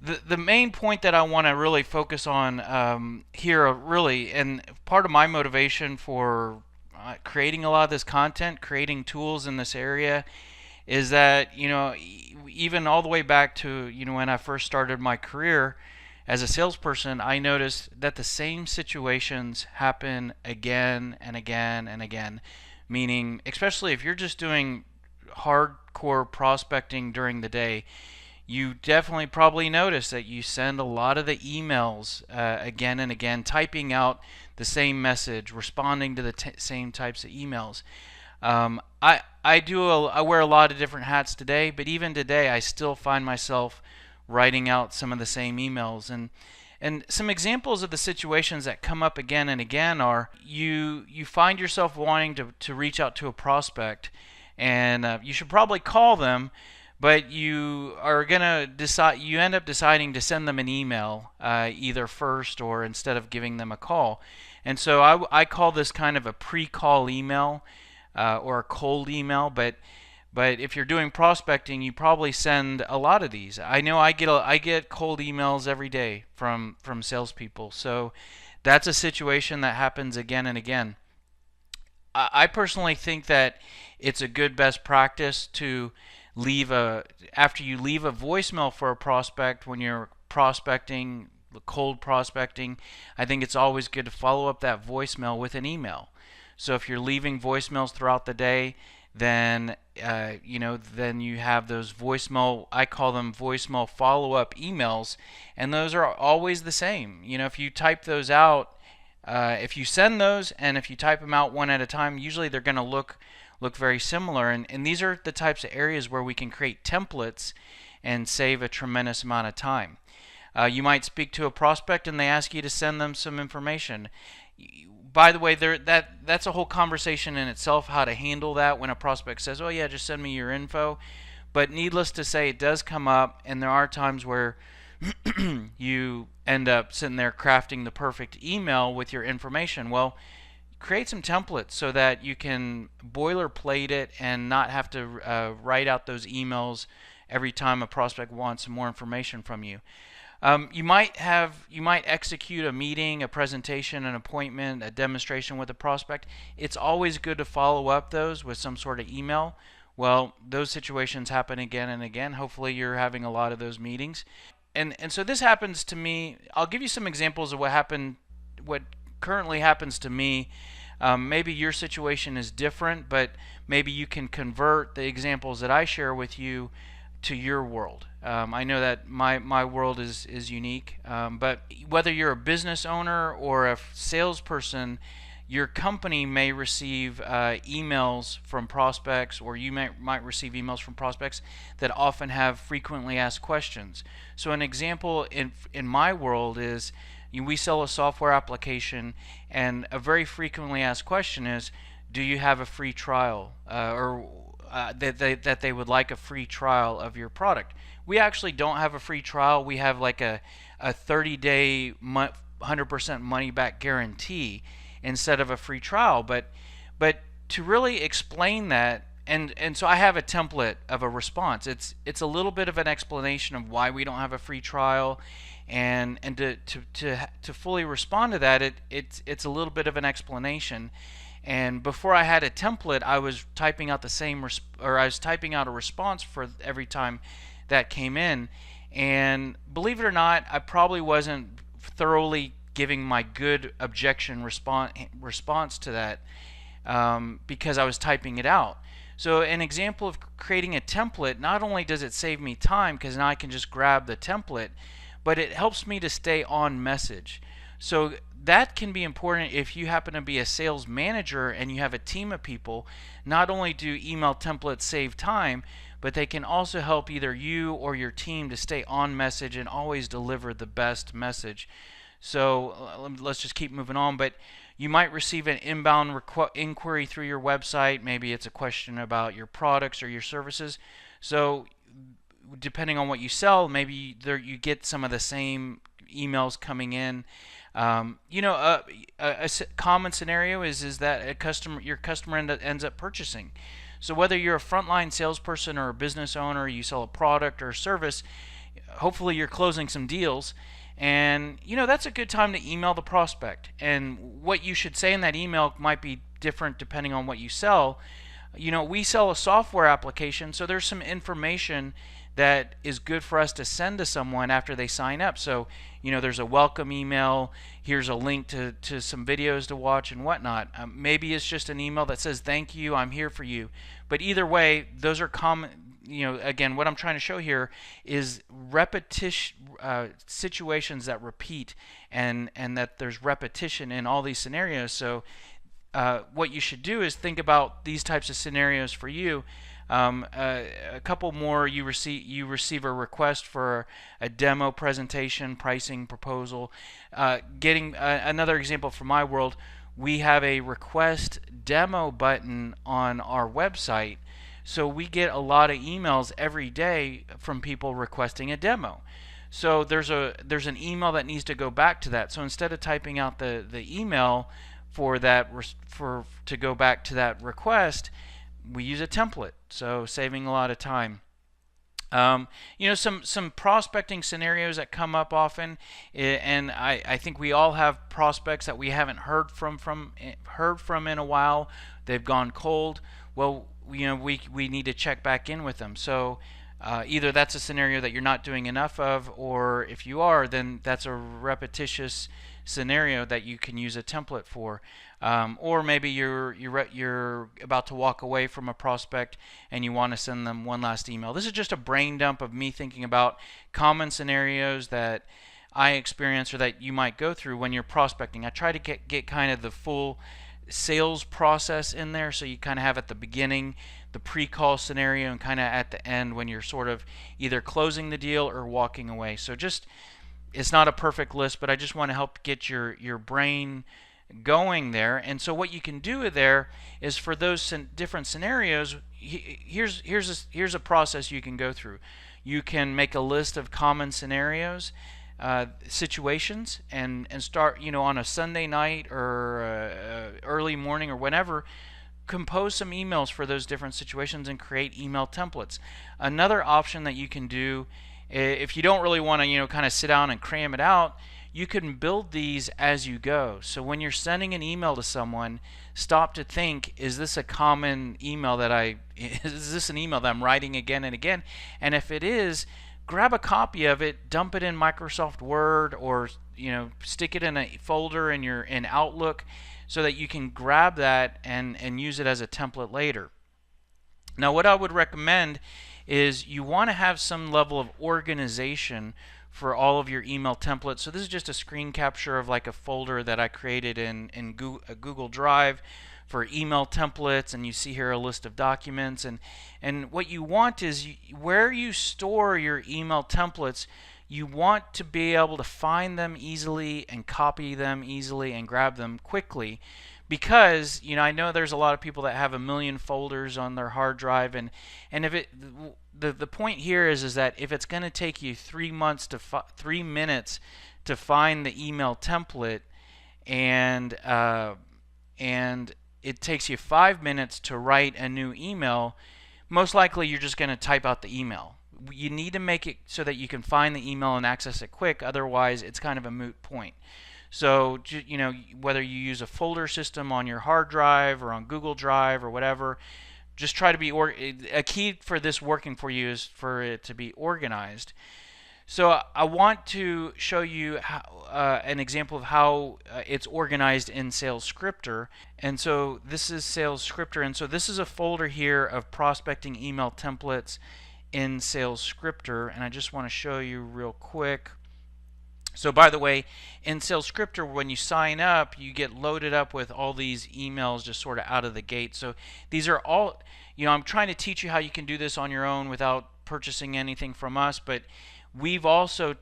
The main point that I want to really focus on here, really, and part of my motivation for creating a lot of this content, creating tools in this area, is that even all the way back to when I first started my career as a salesperson, I noticed that the same situations happen again and again and again. Meaning, especially if you're just doing hardcore prospecting during the day, you definitely probably notice that you send a lot of the emails again and again, typing out the same message, responding to the same types of emails. I wear a lot of different hats today, but even today I still find myself writing out some of the same emails. And some examples of the situations that come up again and again are you find yourself wanting to reach out to a prospect, and you should probably call them, but you are gonna decide. You end up deciding to send them an email either first or instead of giving them a call. And so I call this kind of a pre-call email or a cold email. But if you're doing prospecting, you probably send a lot of these. I know I get cold emails every day from salespeople. So that's a situation that happens again and again. I personally think that it's a good best practice to leave a after you leave a voicemail for a prospect when you're prospecting, cold prospecting. I think it's always good to follow up that voicemail with an email. So if you're leaving voicemails throughout the day, then then you have those voicemail. I call them voicemail follow-up emails, and those are always the same. If you type those out, if you send those and if you type them out one at a time, usually they're going to look very similar. And these are the types of areas where we can create templates and save a tremendous amount of time. You might speak to a prospect and they ask you to send them some information. By the way, that's a whole conversation in itself, how to handle that when a prospect says, "Oh yeah, just send me your info." But needless to say, it does come up, and there are times where you end up sitting there crafting the perfect email with your information. Well, create some templates so that you can boilerplate it and not have to write out those emails every time a prospect wants some more information from you. You might execute a meeting, a presentation, an appointment, a demonstration with a prospect. It's always good to follow up those with some sort of email. Well, those situations happen again and again. Hopefully you're having a lot of those meetings. And so this happens to me. I'll give you some examples of what currently happens to me. Maybe your situation is different, but maybe you can convert the examples that I share with you to your world. I know that my world is unique, but whether you're a business owner or a salesperson, your company may receive emails from prospects, or you might receive emails from prospects that often have frequently asked questions. So an example in my world is we sell a software application, and a very frequently asked question is, do you have a free trial, or that they would like a free trial of your product. We actually don't have a free trial. We have like a 30-day 100% money back guarantee instead of a free trial. But to really explain that, and so I have a template of a response. It's a little bit of an explanation of why we don't have a free trial, and to fully respond to that, it's a little bit of an explanation. And before I had a template, I was typing out I was typing out a response for every time that came in. And believe it or not, I probably wasn't thoroughly giving my good objection response to that, because I was typing it out. So an example of creating a template, not only does it save me time because now I can just grab the template, but it helps me to stay on message. So that can be important if you happen to be a sales manager and you have a team of people. Not only do email templates save time, but they can also help either you or your team to stay on message and always deliver the best message. So let's just keep moving on. But you might receive an inbound inquiry through your website. Maybe it's a question about your products or your services. So depending on what you sell, maybe you get some of the same emails coming in. A common scenario is that your customer ends up purchasing. So whether you're a frontline salesperson or a business owner, you sell a product or a service, hopefully you're closing some deals. And that's a good time to email the prospect. And what you should say in that email might be different depending on what you sell. We sell a software application, so there's some information that is good for us to send to someone after they sign up. So, there's a welcome email. Here's a link to some videos to watch and whatnot. Maybe it's just an email that says, "Thank you, I'm here for you." But either way, those are common. Again, what I'm trying to show here is repetition, situations that repeat, and that there's repetition in all these scenarios. So what you should do is think about these types of scenarios for you. A couple more. You receive a request for a demo presentation, pricing proposal. Getting another example from my world, we have a request demo button on our website. So we get a lot of emails every day from people requesting a demo. So there's an email that needs to go back to that. So instead of typing out the email for to go back to that request, we use a template. So saving a lot of time. Some prospecting scenarios that come up often, and I think we all have prospects that we haven't heard from in a while. They've gone cold. Well, we need to check back in with them. So either that's a scenario that you're not doing enough of, or if you are, then that's a repetitious scenario that you can use a template for. Or maybe you're about to walk away from a prospect and you want to send them one last email. This is just a brain dump of me thinking about common scenarios that I experience or that you might go through when you're prospecting. I try to get kind of the full sales process in there, so you kind of have at the beginning the pre-call scenario and kind of at the end when you're sort of either closing the deal or walking away. So it's not a perfect list, but I just want to help get your brain going there. And so what you can do there is, for those different scenarios, here's a process you can go through. You can make a list of common scenarios, situations, and start on a Sunday night or early morning or whenever, compose some emails for those different situations and create email templates. Another option that you can do, if you don't really want to kind of sit down and cram it out, you can build these as you go. So when you're sending an email to someone, stop to think, is this a common email is this an email that I'm writing again and again? And if it is, grab a copy of it, dump it in Microsoft Word, or stick it in a folder in Outlook, so that you can grab that and use it as a template later. Now, what I would recommend is you want to have some level of organization for all of your email templates. So this is just a screen capture of like a folder that I created in Google Drive for email templates, and you see here a list of documents. And what you want is, where you store your email templates, you want to be able to find them easily and copy them easily and grab them quickly. Because I know there's a lot of people that have a million folders on their hard drive, and if the point here is that if it's going to take you 3 minutes to find the email template, and it takes you 5 minutes to write a new email, most likely you're just going to type out the email. You need to make it so that you can find the email and access it quick. Otherwise, it's kind of a moot point. So, whether you use a folder system on your hard drive or on Google Drive or whatever, just try to be a key for this working for you is for it to be organized. So I want to show you an example of how it's organized in SalesScripter. And so this is SalesScripter, and so this is a folder here of prospecting email templates in SalesScripter, and I just want to show you real quick. So by the way, in SalesScripter, when you sign up, you get loaded up with all these emails just sort of out of the gate. So these are all, I'm trying to teach you how you can do this on your own without purchasing anything from us, but we've also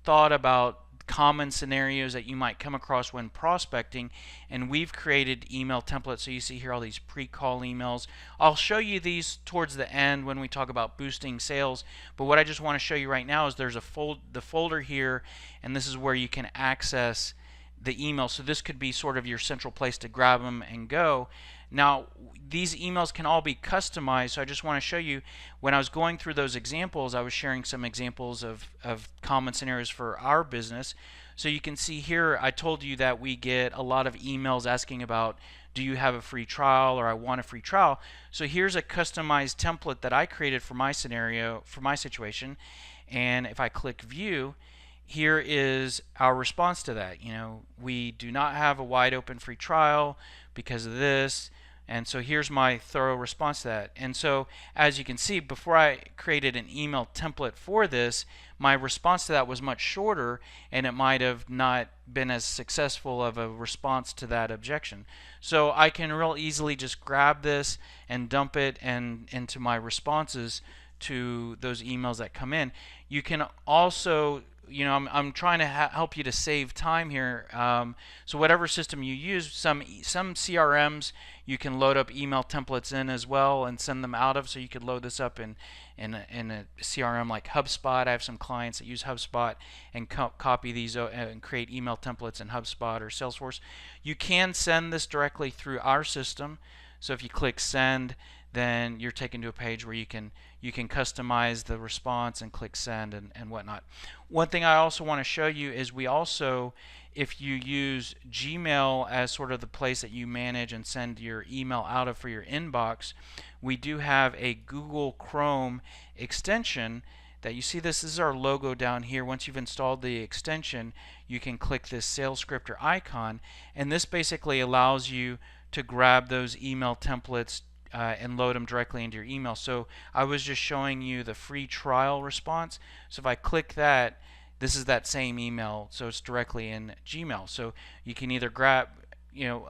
thought about common scenarios that you might come across when prospecting, and we've created email templates. So you see here all these pre-call emails. I'll show you these towards the end when we talk about boosting sales, but what I just want to show you right now is there's the folder here, and this is where you can access the email. So this could be sort of your central place to grab them and go. Now, these emails can all be customized, so I just want to show you, when I was going through those examples, I was sharing some examples of common scenarios for our business. So you can see here, I told you that we get a lot of emails asking about, do you have a free trial, or I want a free trial. So here's a customized template that I created for my scenario, for my situation. And if I click view, here is our response to that. We do not have a wide open free trial because of this. And so here's my thorough response to that. And so as you can see, before I created an email template for this, my response to that was much shorter, and it might have not been as successful of a response to that objection. So I can real easily just grab this and dump it into my responses to those emails that come in. You can also, I'm trying to help you to save time here. So whatever system you use, some CRMs you can load up email templates in as well and send them out of. So you could load this up in a CRM like HubSpot. I have some clients that use HubSpot and copy these and create email templates in HubSpot or Salesforce. You can send this directly through our system. So if you click send, then you're taken to a page where you can customize the response and click send and whatnot. One thing I also want to show you is we also, if you use Gmail as sort of the place that you manage and send your email out of for your inbox, we do have a Google Chrome extension that you see. This is our logo down here. Once you've installed the extension, you can click this sales scripter icon, and this basically allows you to grab those email templates and load them directly into your email. So I was just showing you the free trial response. So if I click that, this is that same email, so it's directly in Gmail. So you can either grab,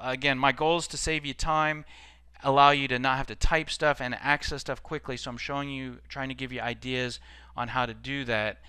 again, my goal is to save you time, allow you to not have to type stuff and access stuff quickly. So I'm showing you, trying to give you ideas on how to do that.